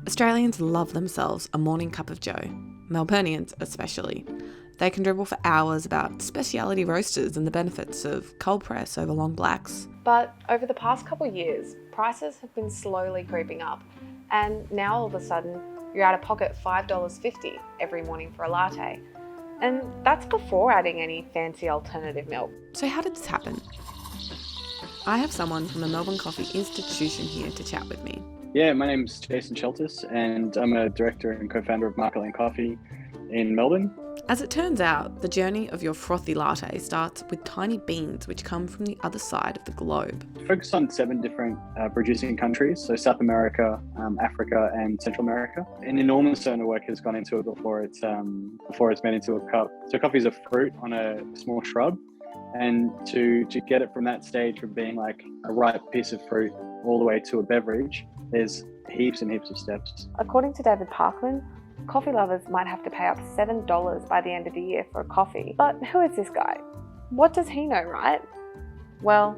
Australians love themselves a morning cup of joe, Melburnians especially. They can dribble for hours about specialty roasters and the benefits of cold press over long blacks. But over the past couple of years, prices have been slowly creeping up, and now all of a sudden you're out of pocket $5.50 every morning for a latte. And that's before adding any fancy alternative milk. So how did this happen? I have someone from the Melbourne Coffee Institution here to chat with me. Yeah, my name's Jason Scheltus, and I'm a director and co-founder of Market Lane Coffee in Melbourne. As it turns out, the journey of your frothy latte starts with tiny beans which come from the other side of the globe. Focused on 7 different producing countries, so South America, Africa, and Central America. An enormous amount of work has gone into it before it's made into a cup. So coffee is a fruit on a small shrub, and to get it from that stage from being like a ripe piece of fruit all the way to a beverage, there's heaps and heaps of steps. According to David Parkman, coffee lovers might have to pay up $7 by the end of the year for a coffee. But who is this guy? What does he know, right? Well,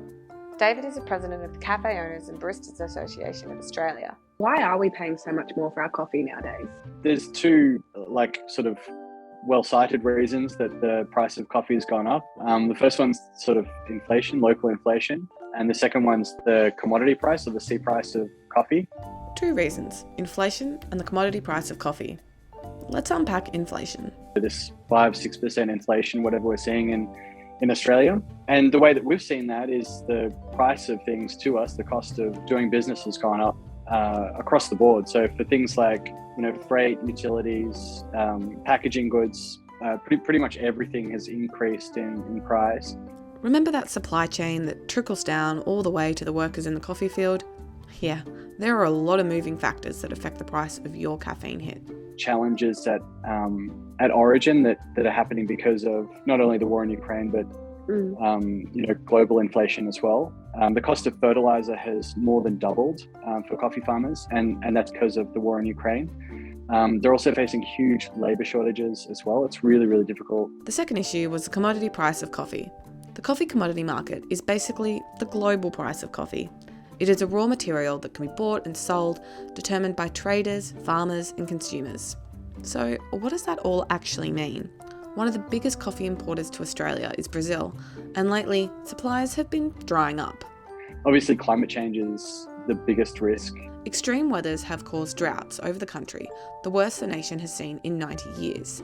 David is the president of the Cafe Owners and Baristas Association of Australia. Why are we paying so much more for our coffee nowadays? There's 2 sort of well-cited reasons that the price of coffee has gone up. The first one's sort of inflation, local inflation, and the second one's the commodity price, or the C price of coffee. 2 reasons: inflation and the commodity price of coffee. Let's unpack inflation. This 5-6% inflation, whatever we're seeing in Australia. And the way that we've seen that is the price of things to us, the cost of doing business has gone up across the board. So for things like, freight, utilities, packaging goods, pretty much everything has increased in price. Remember that supply chain that trickles down all the way to the workers in the coffee field? Yeah, there are a lot of moving factors that affect the price of your caffeine hit. Challenges at origin that are happening because of not only the war in Ukraine, but global inflation as well. The cost of fertilizer has more than doubled for coffee farmers, and that's because of the war in Ukraine. They're also facing huge labour shortages as well. It's really, really difficult. The second issue was the commodity price of coffee. The coffee commodity market is basically the global price of coffee. It is a raw material that can be bought and sold, determined by traders, farmers, and consumers. So, what does that all actually mean? One of the biggest coffee importers to Australia is Brazil, and lately, supplies have been drying up. Obviously, climate change is the biggest risk. Extreme weathers have caused droughts over the country, the worst the nation has seen in 90 years.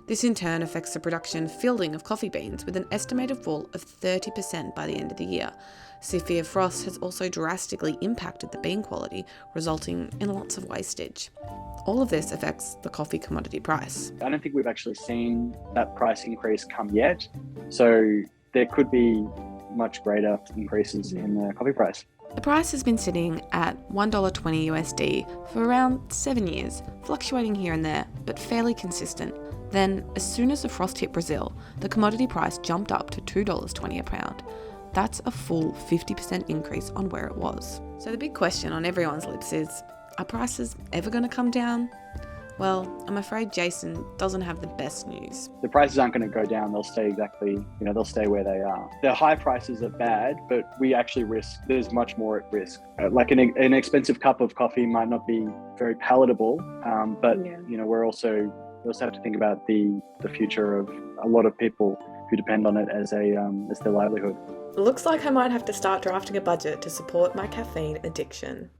This in turn affects the production and fielding of coffee beans, with an estimated fall of 30% by the end of the year. Severe frost has also drastically impacted the bean quality, resulting in lots of wastage. All of this affects the coffee commodity price. I don't think we've actually seen that price increase come yet, so there could be much greater increases in the coffee price. The price has been sitting at $1.20 USD for around 7 years, fluctuating here and there, but fairly consistent. Then, as soon as the frost hit Brazil, the commodity price jumped up to $2.20 a pound. That's a full 50% increase on where it was. So the big question on everyone's lips is, are prices ever going to come down? Well, I'm afraid Jason doesn't have the best news. The prices aren't going to go down. They'll stay they'll stay where they are. The high prices are bad, but we actually there's much more at risk. Like an expensive cup of coffee might not be very palatable, but we also have to think about the future of a lot of people who depend on it as their livelihood. Looks like I might have to start drafting a budget to support my caffeine addiction.